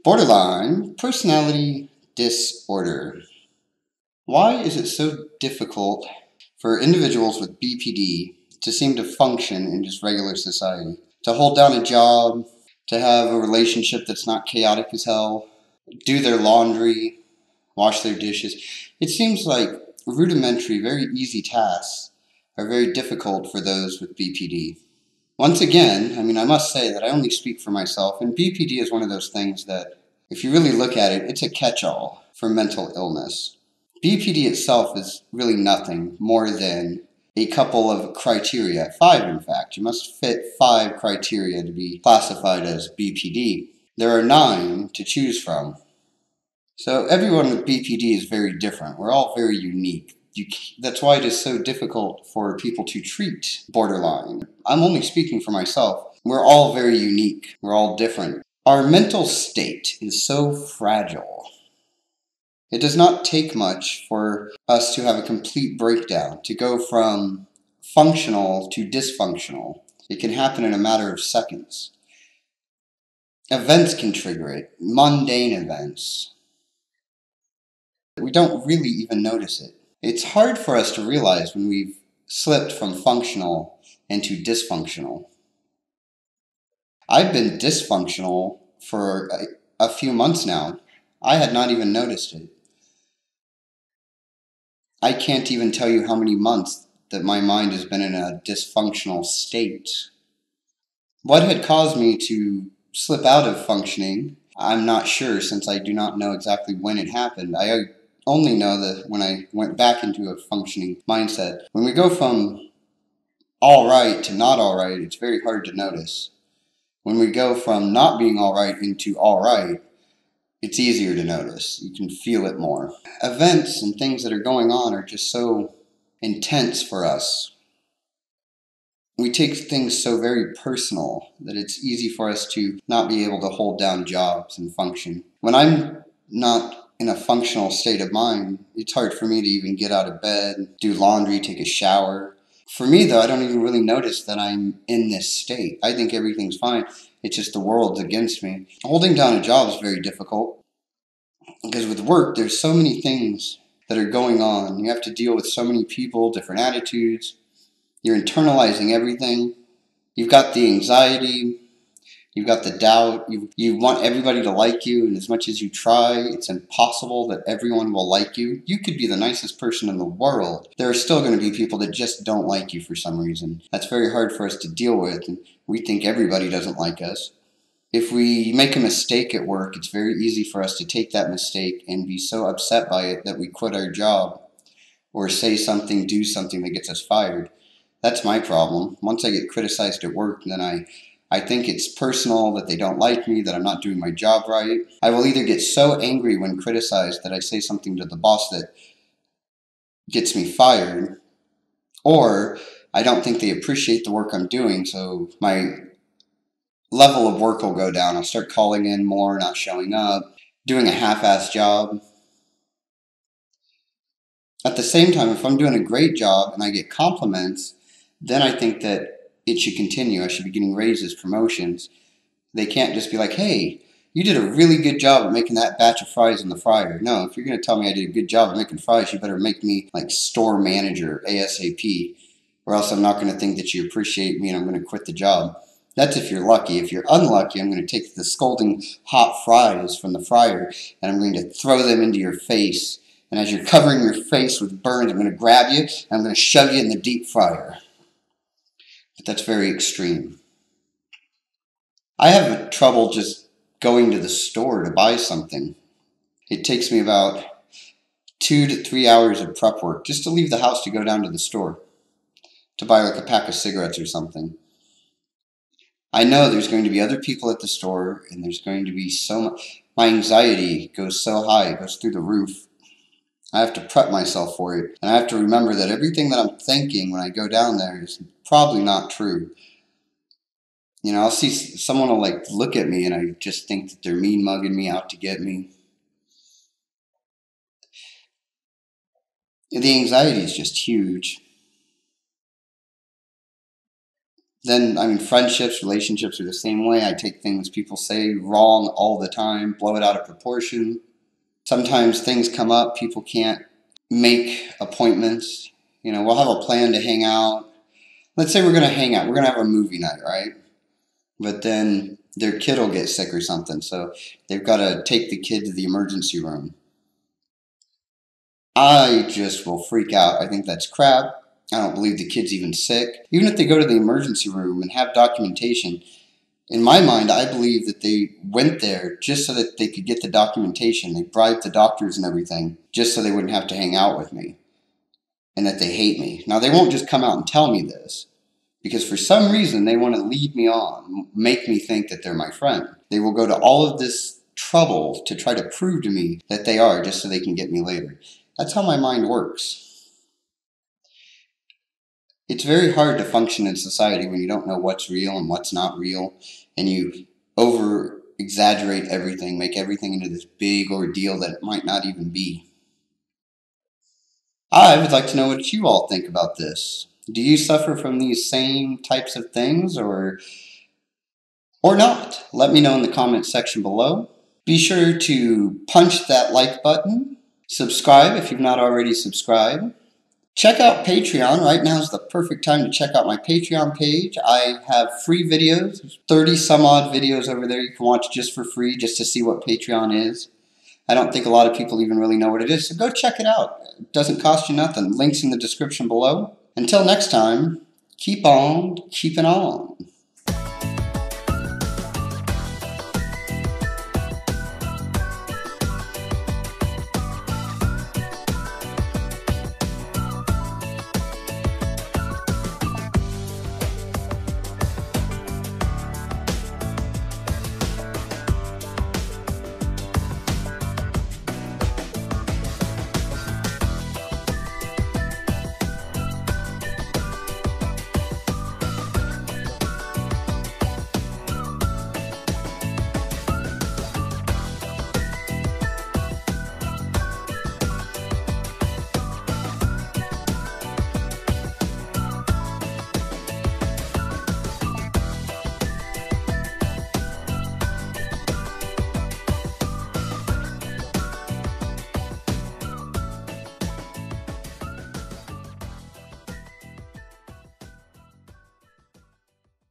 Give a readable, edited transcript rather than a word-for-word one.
Borderline personality disorder. Why is it so difficult for individuals with BPD to seem to function in just regular society? To hold down a job, to have a relationship that's not chaotic as hell, do their laundry, wash their dishes. It seems like rudimentary, very easy tasks are very difficult for those with BPD. Once again, I must say that I only speak for myself, and BPD is one of those things that, if you really look at it, it's a catch-all for mental illness. BPD itself is really nothing more than a couple of criteria, 5 in fact. You must fit 5 criteria to be classified as BPD. There are 9 to choose from. So everyone with BPD is very different. We're all very unique. That's why it is so difficult for people to treat borderline. I'm only speaking for myself. We're all very unique. We're all different. Our mental state is so fragile. It does not take much for us to have a complete breakdown, to go from functional to dysfunctional. It can happen in a matter of seconds. Events can trigger it, mundane events. We don't really even notice it. It's hard for us to realize when we've slipped from functional into dysfunctional. I've been dysfunctional for a few months now. I had not even noticed it. I can't even tell you how many months that my mind has been in a dysfunctional state. What had caused me to slip out of functioning, I'm not sure, since I do not know exactly when it happened. I only know that when I went back into a functioning mindset. When we go from all right to not all right, it's very hard to notice. When we go from not being all right into all right, it's easier to notice. You can feel it more. Events and things that are going on are just so intense for us. We take things so very personal that it's easy for us to not be able to hold down jobs and function. When I'm not in a functional state of mind, it's hard for me to even get out of bed, do laundry, take a shower. For me, though, I don't even really notice that I'm in this state. I think everything's fine. It's just the world's against me. Holding down a job is very difficult because with work, there's so many things that are going on. You have to deal with so many people, different attitudes. You're internalizing everything. You've got the anxiety. You've got the doubt. You want everybody to like you, and as much as you try, it's impossible that everyone will like you. You could be the nicest person in the world. There are still going to be people that just don't like you for some reason. That's very hard for us to deal with, and we think everybody doesn't like us. If we make a mistake at work, it's very easy for us to take that mistake and be so upset by it that we quit our job or say something, do something that gets us fired. That's my problem. Once I get criticized at work, then I think it's personal, that they don't like me, that I'm not doing my job right. I will either get so angry when criticized that I say something to the boss that gets me fired, or I don't think they appreciate the work I'm doing, so my level of work will go down. I'll start calling in more, not showing up, doing a half-assed job. At the same time, if I'm doing a great job and I get compliments, then I think that it should continue. I should be getting raises, promotions. They can't just be like, hey, you did a really good job at making that batch of fries in the fryer. No, if you're going to tell me I did a good job at making fries, you better make me like store manager ASAP, or else I'm not going to think that you appreciate me and I'm going to quit the job. That's if you're lucky. If you're unlucky, I'm going to take the scalding hot fries from the fryer and I'm going to throw them into your face. And as you're covering your face with burns, I'm going to grab you and I'm going to shove you in the deep fryer. But that's very extreme. I have trouble just going to the store to buy something. It takes me about 2 to 3 hours of prep work just to leave the house to go down to the store to buy like a pack of cigarettes or something. I know there's going to be other people at the store and there's going to be so much. My anxiety goes so high, it goes through the roof. I have to prep myself for it. And I have to remember that everything that I'm thinking when I go down there is probably not true. You know, I'll see someone will like look at me and I just think that they're mean mugging me out to get me. The anxiety is just huge. Then, I mean, friendships, relationships are the same way. I take things people say wrong all the time, blow it out of proportion. Sometimes things come up, people can't make appointments. You know, we'll have a plan to hang out. Let's say we're going to hang out. We're going to have a movie night, right? But then their kid will get sick or something, so they've got to take the kid to the emergency room. I just will freak out. I think that's crap. I don't believe the kid's even sick. Even if they go to the emergency room and have documentation, in my mind, I believe that they went there just so that they could get the documentation. They bribed the doctors and everything just so they wouldn't have to hang out with me and that they hate me. Now, they won't just come out and tell me this because for some reason they want to lead me on, make me think that they're my friend. They will go to all of this trouble to try to prove to me that they are just so they can get me later. That's how my mind works. It's very hard to function in society when you don't know what's real and what's not real, and you over exaggerate everything, make everything into this big ordeal that it might not even be. I would like to know what you all think about this. Do you suffer from these same types of things or not? Let me know in the comments section below. Be sure to punch that like button. Subscribe if you've not already subscribed. Check out Patreon. Right now is the perfect time to check out my Patreon page. I have free videos, 30 some odd videos over there you can watch just for free, just to see what Patreon is. I don't think a lot of people even really know what it is, so go check it out. It doesn't cost you nothing. Links in the description below. Until next time, keep on keeping on.